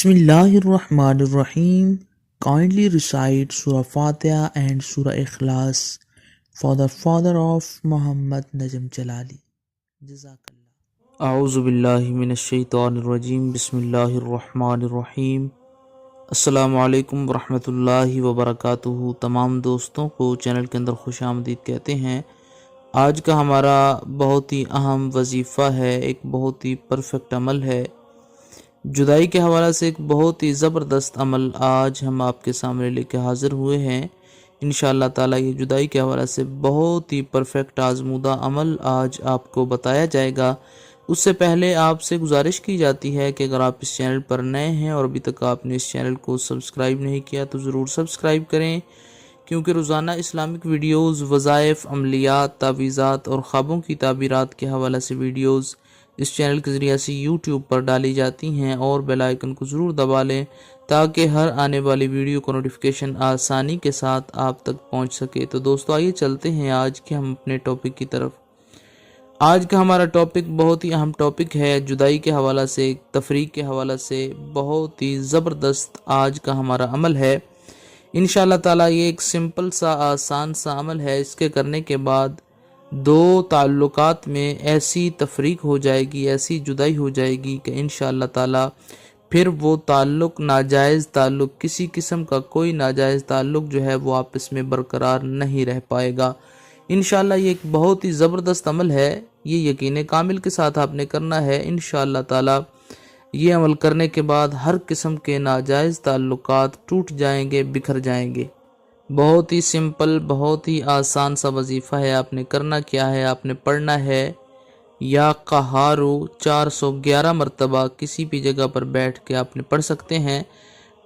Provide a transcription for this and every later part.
Bismillahirrahmanirrahim. Kindly recite Surah Fatiha and Surah Ikhlas for the father of Muhammad Najm Jalali. Jazakallah. اعوذ باللہ من الشیطان الرجیم بسم اللہ الرحمن الرحیم۔ السلام علیکم ورحمۃ اللہ وبرکاتہ۔ تمام دوستوں کو چینل کے اندر خوش آمدید کہتے ہیں۔ آج کا ہمارا بہت ہی اہم وظیفہ ہے، ایک بہت ہی پرفیکٹ عمل ہے، جدائی کے حوالہ سے ایک بہت ہی زبردست عمل آج ہم آپ کے سامنے لے کے حاضر ہوئے ہیں۔ انشاءاللہ تعالیٰ یہ جدائی کے حوالہ سے بہت ہی پرفیکٹ آزمودہ عمل آج آپ کو بتایا جائے گا۔ اس سے پہلے آپ سے گزارش کی جاتی ہے کہ اگر آپ اس چینل پر نئے ہیں اور ابھی تک آپ نے اس چینل کو سبسکرائب نہیں کیا تو ضرور سبسکرائب کریں، کیونکہ روزانہ اسلامک ویڈیوز، وظائف، عملیات، تعویذات اور خوابوں کی تعبیرات کے حوالہ سے ویڈیوز اس چینل کے ذریعے سے یوٹیوب پر ڈالی جاتی ہیں، اور بیل آئیکن کو ضرور دبا لیں تاکہ ہر آنے والی ویڈیو کو نوٹیفیکیشن آسانی کے ساتھ آپ تک پہنچ سکے۔ تو دوستو آئیے چلتے ہیں آج کے ہم اپنے ٹاپک کی طرف۔ آج کا ہمارا ٹاپک بہت ہی اہم ٹاپک ہے، جدائی کے حوالہ سے، تفریق کے حوالہ سے بہت ہی زبردست آج کا ہمارا عمل ہے۔ انشاءاللہ تعالیٰ یہ ایک سمپل سا آسان سا عمل ہے، اس کے کرنے کے بعد دو تعلقات میں ایسی تفریق ہو جائے گی، ایسی جدائی ہو جائے گی کہ انشاءاللہ تعالیٰ پھر وہ تعلق، ناجائز تعلق، کسی قسم کا کوئی ناجائز تعلق جو ہے وہ آپس میں برقرار نہیں رہ پائے گا۔ انشاءاللہ یہ ایک بہت ہی زبردست عمل ہے، یہ یقین کامل کے ساتھ آپ نے کرنا ہے۔ انشاءاللہ تعالیٰ یہ عمل کرنے کے بعد ہر قسم کے ناجائز تعلقات ٹوٹ جائیں گے، بکھر جائیں گے۔ بہت ہی سمپل، بہت ہی آسان سا وظیفہ ہے۔ آپ نے کرنا کیا ہے، آپ نے پڑھنا ہے یا قہارو 411 مرتبہ کسی بھی جگہ پر بیٹھ کے آپ نے پڑھ سکتے ہیں،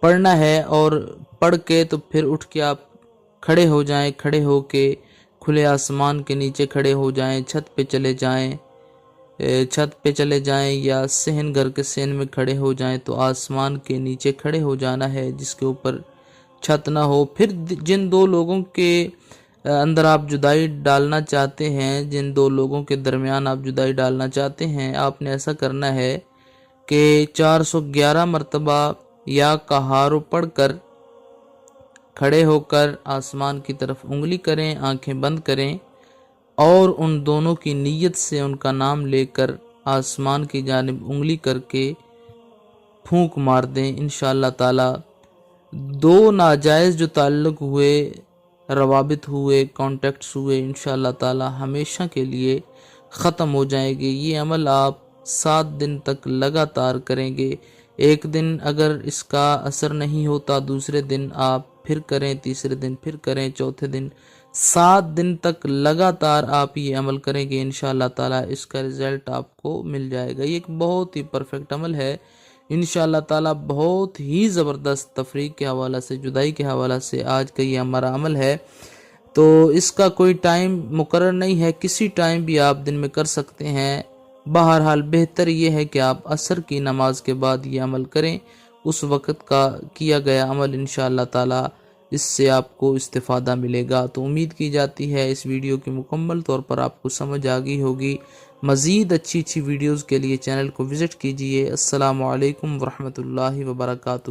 پڑھنا ہے، اور پڑھ کے تو پھر اٹھ کے آپ کھڑے ہو جائیں، کھڑے ہو کے کھلے آسمان کے نیچے کھڑے ہو جائیں، چھت پہ چلے جائیں یا صحن گھر کے صحن میں کھڑے ہو جائیں تو آسمان کے نیچے کھڑے ہو جانا ہے جس کے اوپر چھت نہ ہو۔ پھر جن دو لوگوں کے اندر آپ جدائی ڈالنا چاہتے ہیں، جن دو لوگوں کے درمیان آپ جدائی ڈالنا چاہتے ہیں، آپ نے ایسا کرنا ہے کہ 411 مرتبہ یا قہارو پڑھ کر کھڑے ہو کر آسمان کی طرف انگلی کریں، آنکھیں بند کریں، اور ان دونوں کی نیت سے ان کا نام لے کر آسمان کی جانب انگلی کر کے پھونک مار دیں۔ انشاءاللہ تعالی دو ناجائز جو تعلق ہوئے، روابط ہوئے، کانٹیکٹس ہوئے، انشاءاللہ تعالی ہمیشہ کے لیے ختم ہو جائیں گے۔ یہ عمل آپ 7 دن تک لگاتار کریں گے۔ ایک دن اگر اس کا اثر نہیں ہوتا، دوسرے دن آپ پھر کریں، تیسرے دن پھر کریں، چوتھے دن، 7 دن تک لگاتار آپ یہ عمل کریں گے، انشاءاللہ تعالی اس کا رزلٹ آپ کو مل جائے گا۔ یہ ایک بہت ہی پرفیکٹ عمل ہے، انشاءاللہ تعالی بہت ہی زبردست تفریق کے حوالہ سے، جدائی کے حوالہ سے آج کا یہ ہمارا عمل ہے۔ تو اس کا کوئی ٹائم مقرر نہیں ہے، کسی ٹائم بھی آپ دن میں کر سکتے ہیں۔ بہرحال بہتر یہ ہے کہ آپ عصر کی نماز کے بعد یہ عمل کریں، اس وقت کا کیا گیا عمل انشاءاللہ تعالی اس سے آپ کو استفادہ ملے گا۔ تو امید کی جاتی ہے اس ویڈیو کی مکمل طور پر آپ کو سمجھ آ گئی ہوگی۔ مزید اچھی ویڈیوز کے لیے چینل کو وزٹ کیجیے۔ السلام علیکم ورحمۃ اللہ وبرکاتہ۔